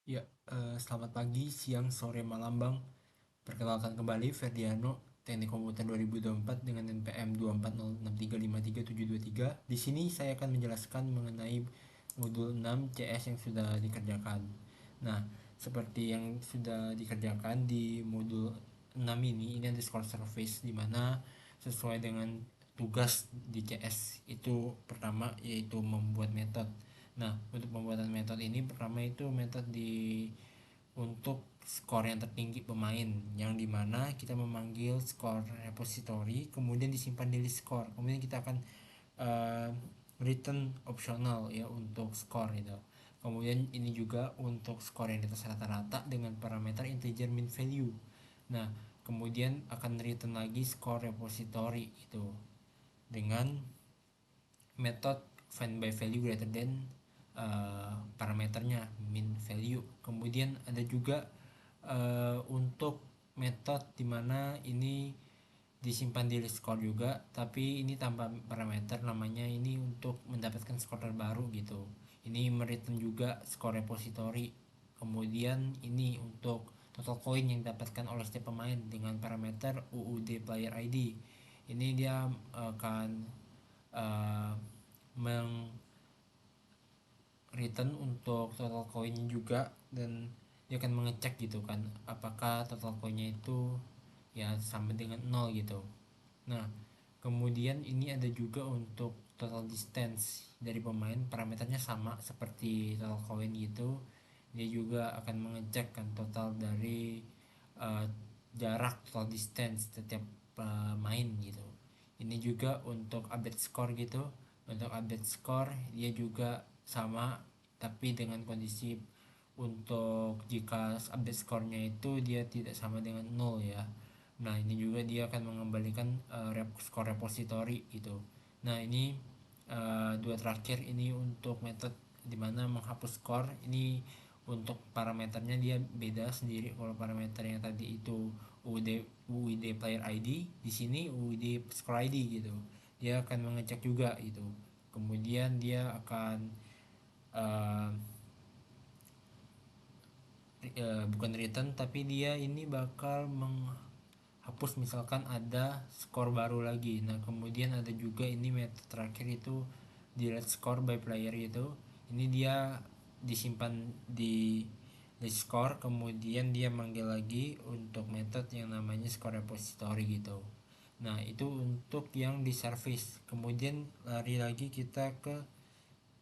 Ya, selamat pagi, siang, sore, malam, Bang. Perkenalkan kembali Ferdiano, Teknik Komputer 2024 dengan NPM 24063537723. Di sini saya akan menjelaskan mengenai modul 6 CS yang sudah dikerjakan. Nah, seperti yang sudah dikerjakan di modul 6 ini ada score surface di mana sesuai dengan tugas di CS itu pertama yaitu membuat metode. Nah, untuk pembuatan metode ini pertama itu metode untuk skor yang tertinggi pemain, yang dimana kita memanggil skor repository kemudian disimpan di list skor, kemudian kita akan uh, return optional ya untuk skor itu. Kemudian ini juga untuk skor yang di atas rata-rata dengan parameter integer mean value. Nah, kemudian akan return lagi skor repository itu dengan method find by value greater than parameternya mean value. Kemudian ada juga untuk metode dimana ini disimpan di list score juga, tapi ini tanpa parameter, namanya ini untuk mendapatkan skor terbaru gitu. Ini mereturn juga skor repository. Kemudian ini untuk total coin yang didapatkan oleh setiap pemain dengan parameter UUD player ID. Ini dia akan uh, meng return untuk total koin juga, dan dia akan mengecek gitu kan apakah total koinnya itu ya sama dengan nol gitu. Nah, kemudian ini ada juga untuk total distance dari pemain, parameternya sama seperti total koin gitu. Dia juga akan mengecek kan total dari uh, jarak total distance setiap main gitu. Ini juga untuk update score gitu. Untuk update score dia juga sama, tapi dengan kondisi untuk jika update skornya itu dia tidak sama dengan nol ya. Nah, ini juga dia akan mengembalikan skor repository gitu. Nah, ini dua terakhir ini untuk metode dimana menghapus skor. Ini untuk parameternya dia beda sendiri. Kalau parameternya tadi itu UID player ID, di sini UID score ID gitu. Dia akan mengecek juga itu. Kemudian dia akan uh, bukan return, tapi dia ini bakal menghapus misalkan ada skor baru lagi. Nah, kemudian ada juga ini metode terakhir itu delete score by player itu. Ini dia disimpan di list score, kemudian dia manggil lagi untuk metode yang namanya score repository gitu. Nah, itu untuk yang di service. Kemudian lari lagi kita ke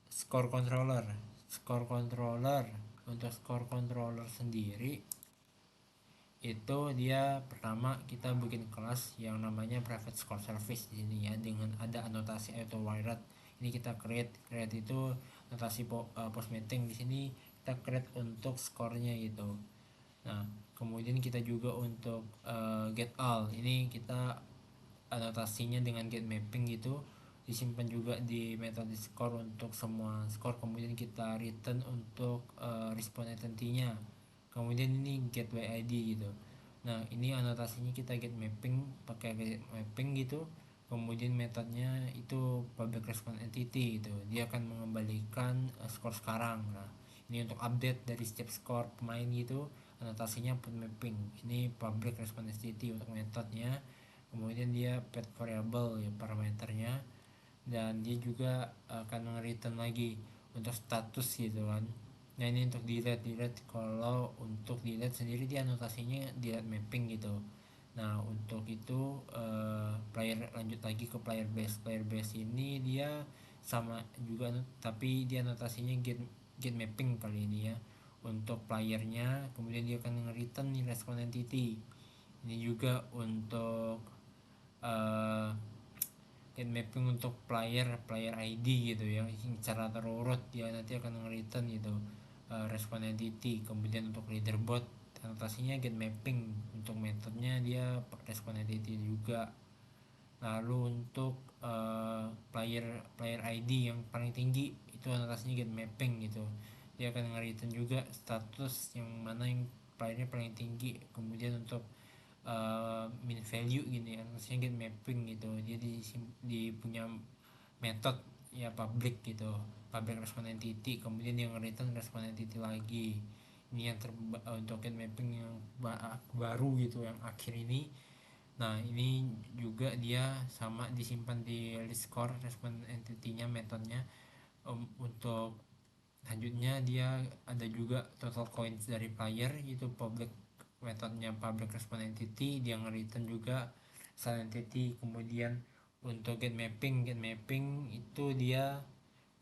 score controller. Score controller, untuk score controller sendiri itu dia pertama kita bikin kelas yang namanya private score service di sini ya, dengan ada anotasi auto wired. Ini kita create itu anotasi post meeting. Di sini kita create untuk skornya gitu. Nah, kemudian kita juga untuk get all, ini kita anotasinya dengan get mapping gitu, disimpan juga di metode score untuk semua skor. Kemudian kita return untuk respon identity-nya. Kemudian ini gateway ID gitu. Nah, ini anotasinya kita get mapping, pakai get mapping gitu. Kemudian metodenya itu public response entity gitu, dia akan mengembalikan skor sekarang. Nah, ini untuk update dari setiap skor pemain gitu, anotasinya put mapping. Ini public response entity untuk metodenya. Kemudian dia pet variable ya parameternya, dan dia juga akan nge-return lagi untuk status gitu kan. Nah, ini untuk delete. Kalau untuk delete sendiri dia anotasinya delete mapping gitu. Nah, untuk itu player lanjut lagi ke player base ini dia sama juga, tapi dia anotasinya get mapping kali ini ya untuk playernya. Kemudian dia akan nge-return nih respon entity. Ini juga untuk uh, get mapping untuk player ID gitu ya, secara terurut dia nanti akan nge-return gitu respon entity. Kemudian untuk leaderboard anotasinya get mapping, untuk metodenya dia respon entity juga. Lalu untuk player ID yang paling tinggi itu anotasinya get mapping gitu, dia akan nge-return juga status yang mana yang playernya paling tinggi. Kemudian untuk mean value gini kan, maksudnya get mapping gitu, dia di punya method ya public gitu, public response entity. Kemudian dia nge-return response entity lagi. ini yang untuk get mapping yang baru gitu yang akhir ini. Nah ini juga dia sama disimpan di list core response entity-nya metodenya. Untuk selanjutnya dia ada juga total coins dari player, itu public metodenya public response entity, dia nge-return juga asal entity. Kemudian untuk get mapping itu dia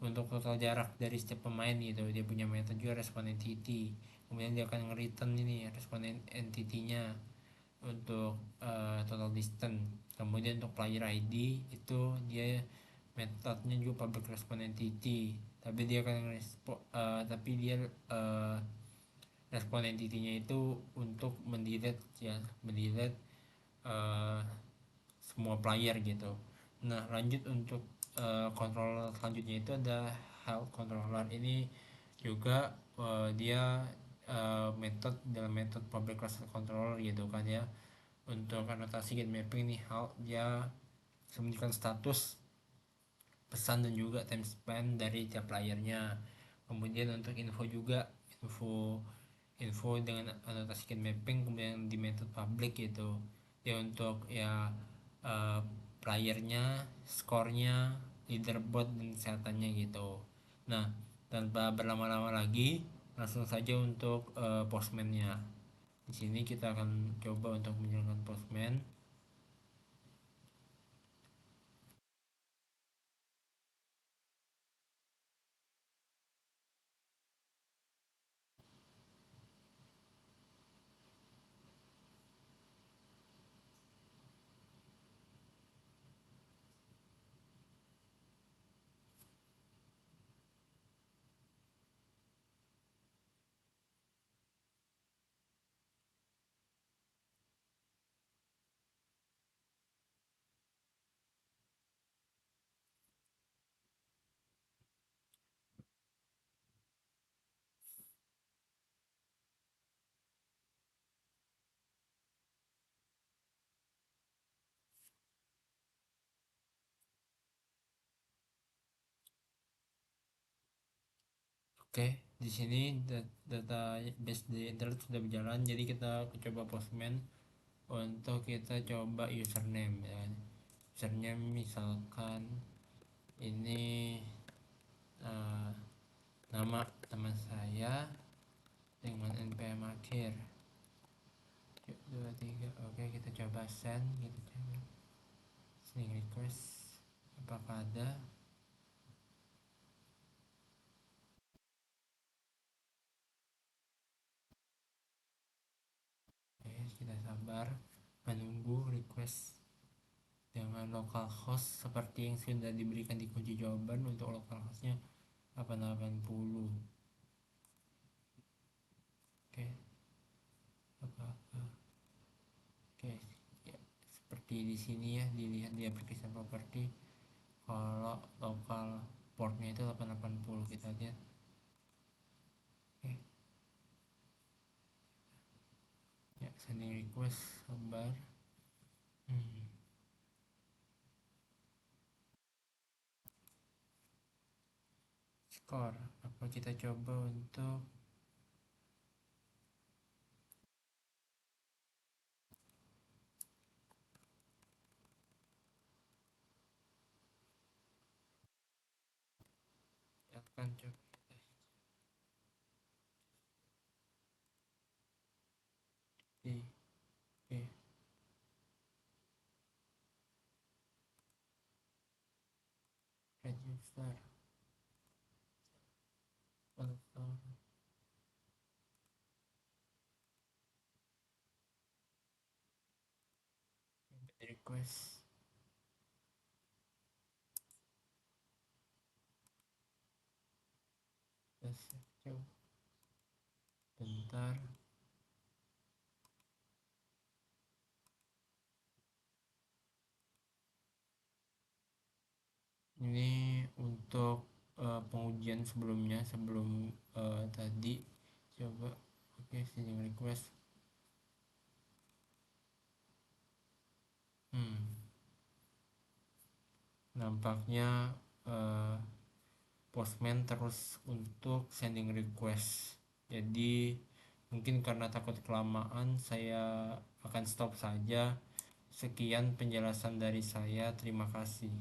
untuk total jarak dari setiap pemain gitu, dia punya metode juga response entity. Kemudian dia akan nge-return ini response entity-nya untuk total distance. Kemudian untuk player ID itu dia metodenya juga public response entity, tapi dia akan tapi dia uh, respon entity-nya itu untuk mendelete ya, mendelete uh, semua player gitu. Nah lanjut untuk controller selanjutnya itu ada health controller. Ini juga dia metode dalam metode public class controller gitu kan ya. Untuk anotasi get mapping nih hal dia sembunyikan status, pesan, dan juga time span dari tiap layernya. Kemudian untuk info juga, info info dengan anotasi get mapping kemudian di method public gitu ya, untuk ya uh, playernya, skornya, leaderboard, dan kesehatannya gitu. Nah tanpa berlama-lama lagi langsung saja untuk postman-nya. Di sini kita akan coba untuk menjalankan postman. Oke, di sini data base di internet sudah berjalan, jadi kita coba postman. Untuk kita coba username ya. Username misalkan ini uh, nama teman saya dengan npm akhir 23. Oke, kita coba send, kita coba sending request apakah ada. Oke, kita sabar menunggu request dengan localhost seperti yang sudah diberikan di kunci jawaban. Untuk localhostnya 880. Oke, apakah oke ya, seperti di sini ya, dilihat di application property kalau lokal portnya itu 880, kita lihat. Oke ya, sending request sabar. Skor apa, kita coba untuk akan coba di oke register atau request. Terus coba bentar. Ini untuk pengujian sebelumnya, sebelum tadi coba. Oke, sending request. Nampaknya uh, postman terus untuk sending request. Jadi Mungkin karena takut kelamaan, saya akan stop saja. Sekian penjelasan dari saya. Terima kasih.